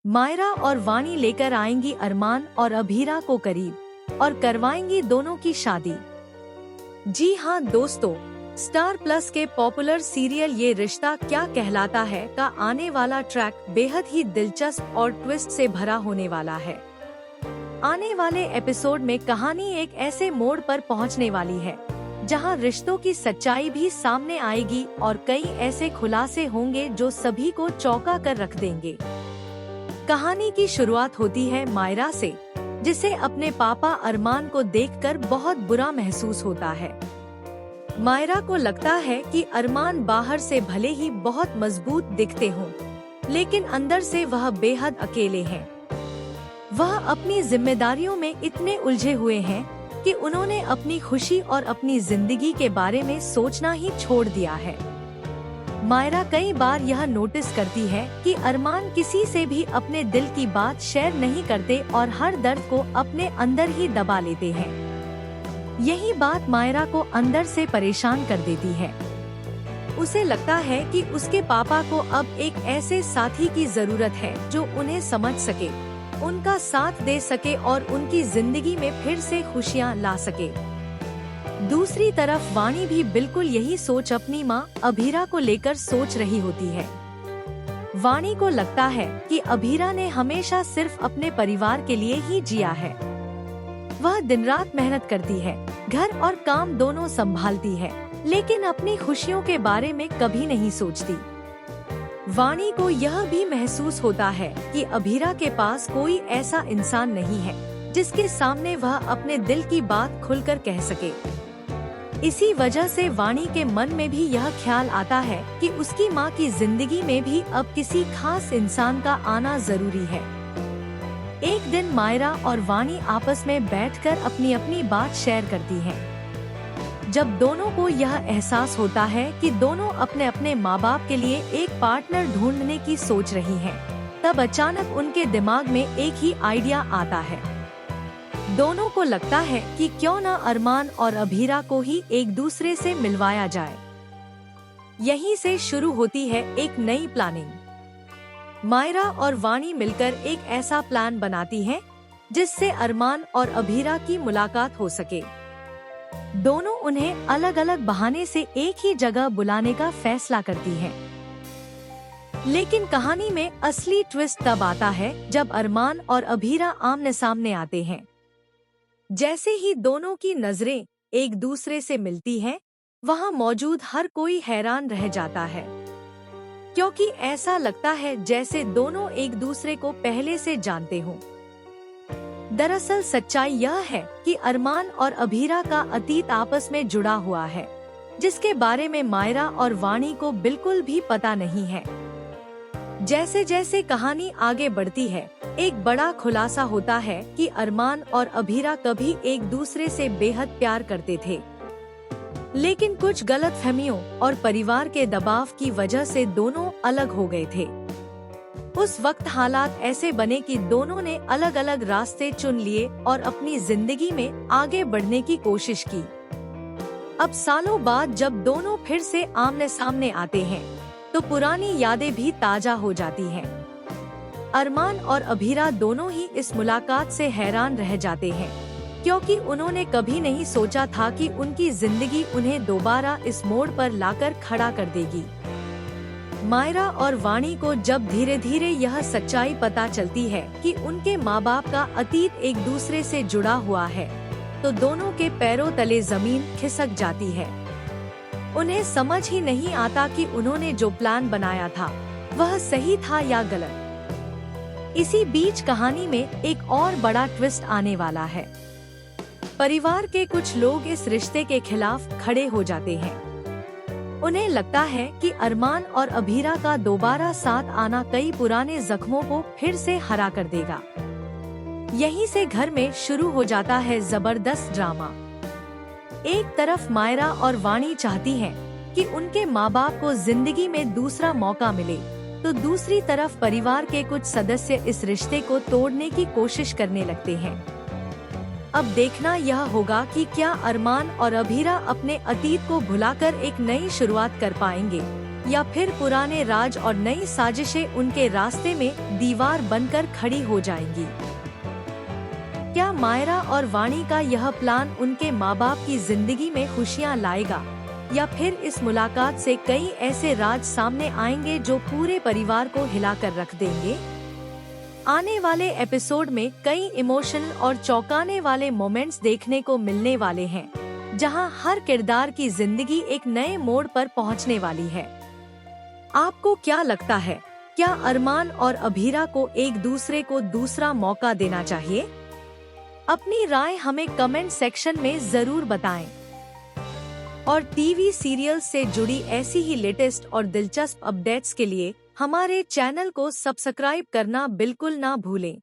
मायरा और वाणी लेकर आएंगी अरमान और अभीरा को करीब और करवाएंगी दोनों की शादी। जी हाँ दोस्तों, स्टार प्लस के पॉपुलर सीरियल ये रिश्ता क्या कहलाता है का आने वाला ट्रैक बेहद ही दिलचस्प और ट्विस्ट से भरा होने वाला है। आने वाले एपिसोड में कहानी एक ऐसे मोड़ पर पहुंचने वाली है जहां रिश्तों की सच्चाई भी सामने आएगी और कई ऐसे खुलासे होंगे जो सभी को चौंका कर रख देंगे। कहानी की शुरुआत होती है मायरा से, जिसे अपने पापा अरमान को देखकर बहुत बुरा महसूस होता है। मायरा को लगता है कि अरमान बाहर से भले ही बहुत मजबूत दिखते हों, लेकिन अंदर से वह बेहद अकेले हैं। वह अपनी जिम्मेदारियों में इतने उलझे हुए हैं कि उन्होंने अपनी खुशी और अपनी जिंदगी के बारे में सोचना ही छोड़ दिया है। मायरा कई बार यह नोटिस करती है कि अरमान किसी से भी अपने दिल की बात शेयर नहीं करते और हर दर्द को अपने अंदर ही दबा लेते हैं। यही बात मायरा को अंदर से परेशान कर देती है। उसे लगता है कि उसके पापा को अब एक ऐसे साथी की जरूरत है जो उन्हें समझ सके, उनका साथ दे सके और उनकी जिंदगी में फिर से खुशियां ला सके। दूसरी तरफ वाणी भी बिल्कुल यही सोच अपनी मां अभीरा को लेकर सोच रही होती है। वाणी को लगता है कि अभीरा ने हमेशा सिर्फ अपने परिवार के लिए ही जिया है। वह दिन रात मेहनत करती है, घर और काम दोनों संभालती है, लेकिन अपनी खुशियों के बारे में कभी नहीं सोचती। वाणी को यह भी महसूस होता है कि अभीरा के पास कोई ऐसा इंसान नहीं है जिसके सामने वह अपने दिल की बात खुलकर कह सके। इसी वजह से वाणी के मन में भी यह ख्याल आता है कि उसकी मां की जिंदगी में भी अब किसी खास इंसान का आना जरूरी है। एक दिन मायरा और वाणी आपस में बैठकर अपनी अपनी बात शेयर करती हैं। जब दोनों को यह एहसास होता है कि दोनों अपने अपने माँ बाप के लिए एक पार्टनर ढूंढने की सोच रही हैं, तब अचानक उनके दिमाग में एक ही आइडिया आता है। दोनों को लगता है कि क्यों न अरमान और अभीरा को ही एक दूसरे से मिलवाया जाए। यहीं से शुरू होती है एक नई प्लानिंग। मायरा और वाणी मिलकर एक ऐसा प्लान बनाती हैं जिससे अरमान और अभीरा की मुलाकात हो सके। दोनों उन्हें अलग अलग बहाने से एक ही जगह बुलाने का फैसला करती हैं। लेकिन कहानी में असली ट्विस्ट तब आता है जब अरमान और अभीरा आमने सामने आते हैं। जैसे ही दोनों की नजरें एक दूसरे से मिलती हैं, वहां मौजूद हर कोई हैरान रह जाता है, क्योंकि ऐसा लगता है जैसे दोनों एक दूसरे को पहले से जानते हों। दरअसल सच्चाई यह है कि अरमान और अभीरा का अतीत आपस में जुड़ा हुआ है, जिसके बारे में मायरा और वाणी को बिल्कुल भी पता नहीं है। जैसे जैसे कहानी आगे बढ़ती है, एक बड़ा खुलासा होता है कि अरमान और अभीरा कभी एक दूसरे से बेहद प्यार करते थे, लेकिन कुछ गलतफहमियों और परिवार के दबाव की वजह से दोनों अलग हो गए थे। उस वक्त हालात ऐसे बने कि दोनों ने अलग अलग रास्ते चुन लिए और अपनी जिंदगी में आगे बढ़ने की कोशिश की। अब सालों बाद जब दोनों फिर से आमने सामने आते हैं, तो पुरानी यादें भी ताजा हो जाती हैं। अरमान और अभीरा दोनों ही इस मुलाकात से हैरान रह जाते हैं, क्योंकि उन्होंने कभी नहीं सोचा था कि उनकी जिंदगी उन्हें दोबारा इस मोड़ पर लाकर खड़ा कर देगी। मायरा और वाणी को जब धीरे धीरे यह सच्चाई पता चलती है कि उनके माँ बाप का अतीत एक दूसरे से जुड़ा हुआ है, तो दोनों के पैरों तले जमीन खिसक जाती है। उन्हें समझ ही नहीं आता कि उन्होंने जो प्लान बनाया था वह सही था या गलत। इसी बीच कहानी में एक और बड़ा ट्विस्ट आने वाला है। परिवार के कुछ लोग इस रिश्ते के खिलाफ खड़े हो जाते हैं। उन्हें लगता है कि अरमान और अभीरा का दोबारा साथ आना कई पुराने जख्मों को फिर से हरा कर देगा। यहीं से घर में शुरू हो जाता है जबरदस्त ड्रामा। एक तरफ मायरा और वाणी चाहती हैं कि उनके माँ बाप को जिंदगी में दूसरा मौका मिले, तो दूसरी तरफ परिवार के कुछ सदस्य इस रिश्ते को तोड़ने की कोशिश करने लगते हैं। अब देखना यह होगा कि क्या अरमान और अभीरा अपने अतीत को भुलाकर एक नई शुरुआत कर पाएंगे या फिर पुराने राज और नई साजिशें उनके रास्ते में दीवार बनकर खड़ी हो जाएंगी? क्या मायरा और वाणी का यह प्लान उनके माँ बाप की जिंदगी में खुशियाँ लाएगा, या फिर इस मुलाकात से कई ऐसे राज सामने आएंगे जो पूरे परिवार को हिलाकर रख देंगे? आने वाले एपिसोड में कई इमोशनल और चौंकाने वाले मोमेंट्स देखने को मिलने वाले हैं, जहां हर किरदार की जिंदगी एक नए मोड़ पर पहुंचने वाली है। आपको क्या लगता है, क्या अरमान और अभीरा को एक दूसरे को दूसरा मौका देना चाहिए? अपनी राय हमें कमेंट सेक्शन में जरूर बताएं। और टीवी सीरियल से जुड़ी ऐसी ही लेटेस्ट और दिलचस्प अपडेट्स के लिए हमारे चैनल को सब्सक्राइब करना बिल्कुल ना भूलें।